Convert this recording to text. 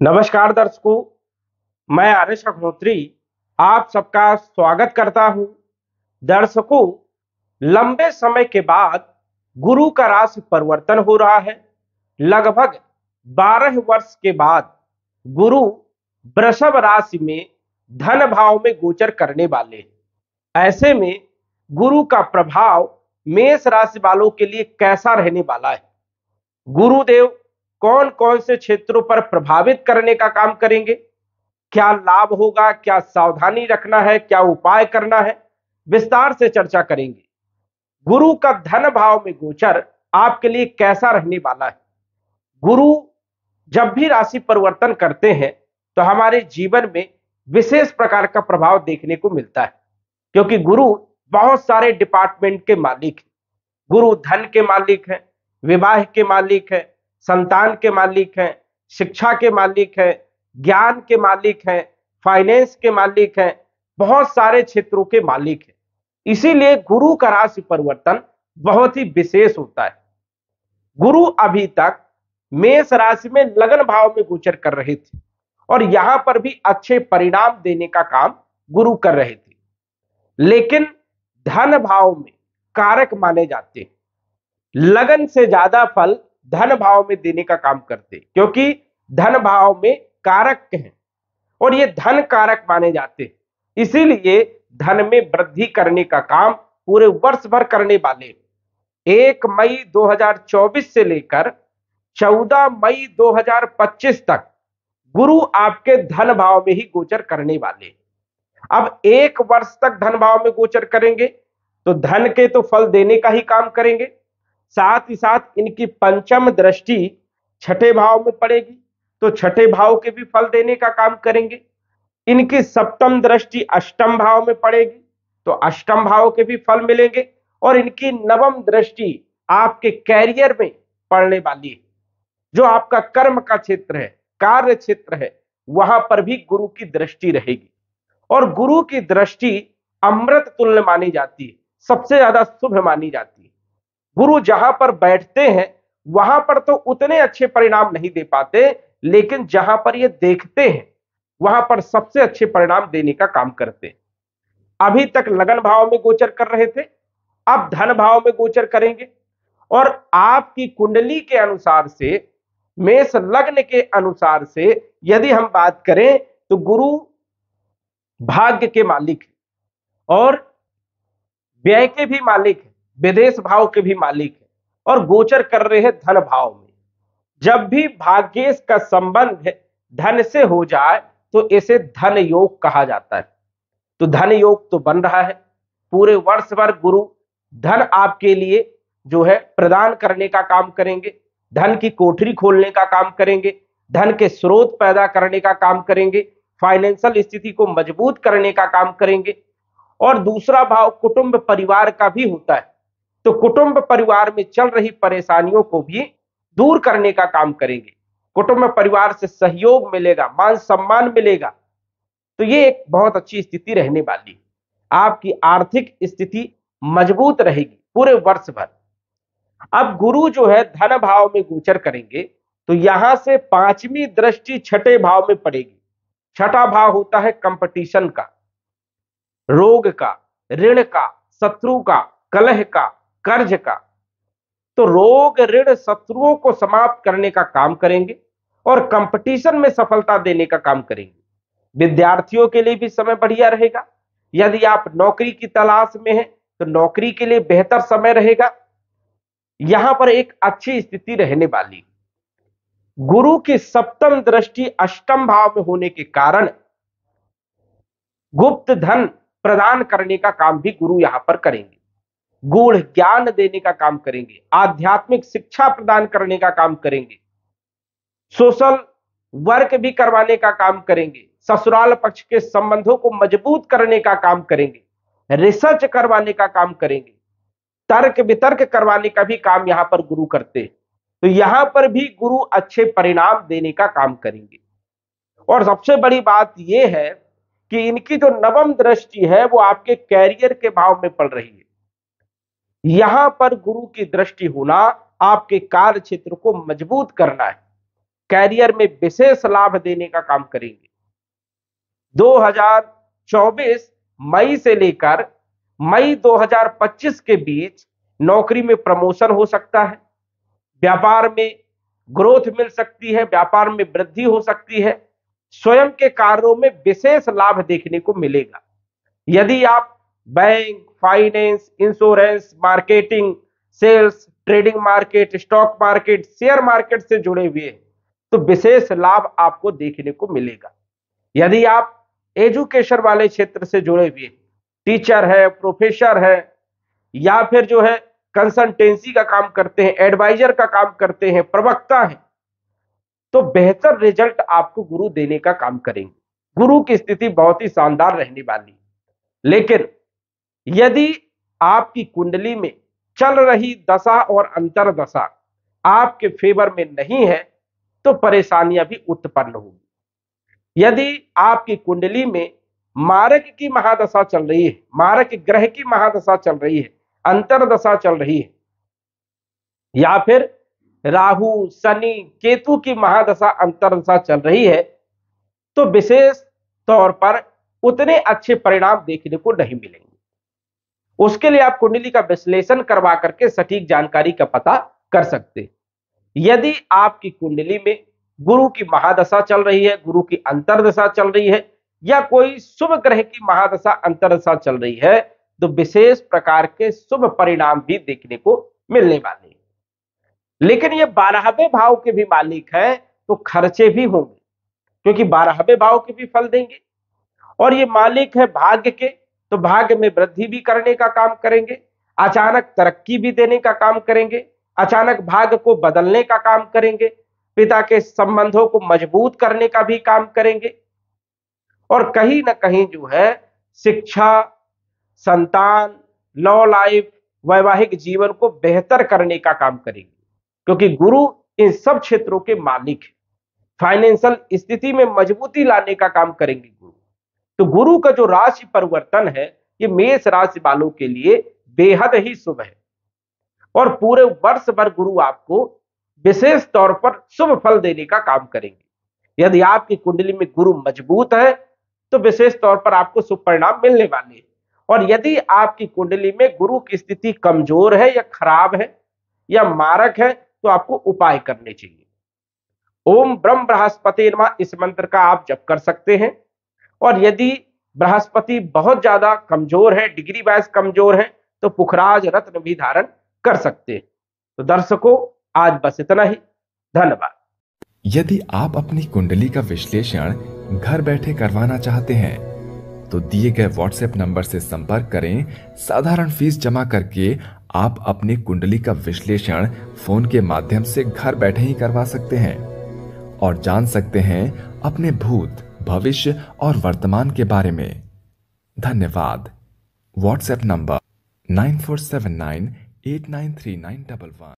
नमस्कार दर्शकों, मैं आर्यश अग्निहोत्री आप सबका स्वागत करता हूं। दर्शकों, लंबे समय के बाद गुरु का राशि परिवर्तन हो रहा है। लगभग 12 वर्ष के बाद गुरु वृषभ राशि में धन भाव में गोचर करने वाले हैं। ऐसे में गुरु का प्रभाव मेष राशि वालों के लिए कैसा रहने वाला है? गुरुदेव कौन कौन से क्षेत्रों पर प्रभावित करने का काम करेंगे? क्या लाभ होगा, क्या सावधानी रखना है, क्या उपाय करना है, विस्तार से चर्चा करेंगे। गुरु का धन भाव में गोचर आपके लिए कैसा रहने वाला है? गुरु जब भी राशि परिवर्तन करते हैं तो हमारे जीवन में विशेष प्रकार का प्रभाव देखने को मिलता है, क्योंकि गुरु बहुत सारे डिपार्टमेंट के मालिक हैं। गुरु धन के मालिक हैं, विवाह के मालिक हैं, संतान के मालिक हैं, शिक्षा के मालिक हैं, ज्ञान के मालिक हैं, फाइनेंस के मालिक हैं, बहुत सारे क्षेत्रों के मालिक हैं। इसीलिए गुरु का राशि परिवर्तन बहुत ही विशेष होता है। गुरु अभी तक मेष राशि में लगन भाव में गोचर कर रहे थे और यहां पर भी अच्छे परिणाम देने का काम गुरु कर रहे थे, लेकिन धन भाव में कारक माने जाते हैं। लगन से ज्यादा फल धन भाव में देने का काम करते, क्योंकि धन भाव में कारक हैं और ये धन कारक माने जाते हैं। इसीलिए धन में वृद्धि करने का काम पूरे वर्ष भर करने वाले 1 मई 2024 से लेकर 14 मई 2025 तक गुरु आपके धन भाव में ही गोचर करने वाले। अब 1 वर्ष तक धन भाव में गोचर करेंगे तो धन के तो फल देने का ही काम करेंगे, साथ ही साथ इनकी पंचम दृष्टि छठे भाव में पड़ेगी तो छठे भाव के भी फल देने का काम करेंगे। इनकी सप्तम दृष्टि अष्टम भाव में पड़ेगी तो अष्टम भाव के भी फल मिलेंगे और इनकी नवम दृष्टि आपके कैरियर में पड़ने वाली है। जो आपका कर्म का क्षेत्र है, कार्य क्षेत्र है, वहां पर भी गुरु की दृष्टि रहेगी और गुरु की दृष्टि अमृत तुल्य मानी जाती है, सबसे ज्यादा शुभ मानी जाती है। गुरु जहां पर बैठते हैं वहां पर तो उतने अच्छे परिणाम नहीं दे पाते, लेकिन जहां पर ये देखते हैं वहां पर सबसे अच्छे परिणाम देने का काम करते हैं। अभी तक लगन भाव में गोचर कर रहे थे, अब धन भाव में गोचर करेंगे और आपकी कुंडली के अनुसार से, मेष लग्न के अनुसार से यदि हम बात करें तो गुरु भाग्य के मालिक है और व्यय के भी मालिक है, विदेश भाव के भी मालिक है और गोचर कर रहे हैं धन भाव में। जब भी भाग्येश का संबंध धन से हो जाए तो इसे धन योग कहा जाता है। तो धन योग तो बन रहा है। पूरे वर्ष भर गुरु धन आपके लिए जो है प्रदान करने का काम करेंगे, धन की कोठरी खोलने का काम करेंगे, धन के स्रोत पैदा करने का काम करेंगे, फाइनेंशियल स्थिति को मजबूत करने का काम करेंगे। और दूसरा भाव कुटुंब परिवार का भी होता है, तो कुटुंब परिवार में चल रही परेशानियों को भी दूर करने का काम करेंगे। कुटुंब परिवार से सहयोग मिलेगा, मान सम्मान मिलेगा, तो ये एक बहुत अच्छी स्थिति रहने वाली है। आपकी आर्थिक स्थिति मजबूत रहेगी पूरे वर्ष भर। अब गुरु जो है धन भाव में गोचर करेंगे तो यहां से पांचवी दृष्टि छठे भाव में पड़ेगी। छठा भाव होता है कंपटीशन का, रोग का, ऋण का, शत्रु का, कलह का, कर्ज का। तो रोग, ऋण, शत्रुओं को समाप्त करने का काम करेंगे और कंपटीशन में सफलता देने का काम करेंगे। विद्यार्थियों के लिए भी समय बढ़िया रहेगा। यदि आप नौकरी की तलाश में हैं तो नौकरी के लिए बेहतर समय रहेगा। यहां पर एक अच्छी स्थिति रहने वाली। गुरु की सप्तम दृष्टि अष्टम भाव में होने के कारण गुप्त धन प्रदान करने का काम भी गुरु यहां पर करेंगे, गूढ़ ज्ञान देने का काम करेंगे, आध्यात्मिक शिक्षा प्रदान करने का काम करेंगे, सोशल वर्क भी करवाने का काम करेंगे, ससुराल पक्ष के संबंधों को मजबूत करने का काम करेंगे, रिसर्च करवाने का काम करेंगे, तर्क वितर्क करवाने का भी काम यहां पर गुरु करते हैं। तो यहां पर भी गुरु अच्छे परिणाम देने का काम करेंगे। और सबसे बड़ी बात यह है कि इनकी जो नवम दृष्टि है वो आपके कैरियर के भाव में पड़ रही है। यहां पर गुरु की दृष्टि होना आपके कार्य क्षेत्र को मजबूत करना है। कैरियर में विशेष लाभ देने का काम करेंगे। 2024 मई से लेकर मई 2025 के बीच नौकरी में प्रमोशन हो सकता है, व्यापार में ग्रोथ मिल सकती है, व्यापार में वृद्धि हो सकती है, स्वयं के कार्यों में विशेष लाभ देखने को मिलेगा। यदि आप bank, finance, insurance, marketing, sales, trading market, stock market, share market से जुड़े हुए हैं तो विशेष लाभ आपको देखने को मिलेगा। यदि आप एजुकेशन वाले क्षेत्र से जुड़े हुए हैं, टीचर है, प्रोफेसर है, या फिर जो है कंसल्टेंसी का काम करते हैं, एडवाइजर का काम करते हैं, प्रवक्ता है, तो बेहतर रिजल्ट आपको गुरु देने का काम करेंगे। गुरु की स्थिति बहुत ही शानदार रहने वाली। लेकिन यदि आपकी कुंडली में चल रही दशा और अंतरदशा आपके फेवर में नहीं है तो परेशानियां भी उत्पन्न होगी। यदि आपकी कुंडली में मारक की महादशा चल रही है, मारक ग्रह की महादशा चल रही है, अंतरदशा चल रही है, या फिर राहु, शनि, केतु की महादशा अंतरदशा चल रही है तो विशेष तौर पर उतने अच्छे परिणाम देखने को नहीं मिलेंगे। उसके लिए आप कुंडली का विश्लेषण करवा करके सटीक जानकारी का पता कर सकते हैं। यदि आपकी कुंडली में गुरु की महादशा चल रही है, गुरु की अंतरदशा चल रही है, या कोई शुभ ग्रह की महादशा अंतरदशा चल रही है तो विशेष प्रकार के शुभ परिणाम भी देखने को मिलने वाले हैं। लेकिन ये 12वें भाव के भी मालिक है तो खर्चे भी होंगे, क्योंकि 12वें भाव के भी फल देंगे। और ये मालिक है भाग्य के, तो भाग्य में वृद्धि भी करने का काम करेंगे, अचानक तरक्की भी देने का काम करेंगे, अचानक भाग्य को बदलने का काम करेंगे, पिता के संबंधों को मजबूत करने का भी काम करेंगे, और कहीं ना कहीं जो है शिक्षा, संतान, लव लाइफ, वैवाहिक जीवन को बेहतर करने का काम करेंगे, क्योंकि गुरु इन सब क्षेत्रों के मालिक है। फाइनेंशियल स्थिति में मजबूती लाने का काम करेंगे गुरु। तो गुरु का जो राशि परिवर्तन है ये मेष राशि वालों के लिए बेहद ही शुभ है, और पूरे वर्ष भर गुरु आपको विशेष तौर पर शुभ फल देने का काम करेंगे। यदि आपकी कुंडली में गुरु मजबूत है तो विशेष तौर पर आपको शुभ परिणाम मिलने वाले हैं, और यदि आपकी कुंडली में गुरु की स्थिति कमजोर है या खराब है या मारक है तो आपको उपाय करने चाहिए। ओम ब्रह्म बृहस्पति नमः इस मंत्र का आप जप कर सकते हैं। और यदि बृहस्पति बहुत ज्यादा कमजोर है, डिग्री वाइज कमजोर है, तो पुखराज रत्न भी धारण कर सकते हैं। तो दर्शकों आज बस इतना ही, धन्यवाद। यदि आप अपनी कुंडली का विश्लेषण घर बैठे करवाना चाहते हैं तो दिए गए व्हाट्सएप नंबर से संपर्क करें। साधारण फीस जमा करके आप अपनी कुंडली का विश्लेषण फोन के माध्यम से घर बैठे ही करवा सकते हैं और जान सकते हैं अपने भूत, भविष्य और वर्तमान के बारे में। धन्यवाद। WhatsApp number 9479893911।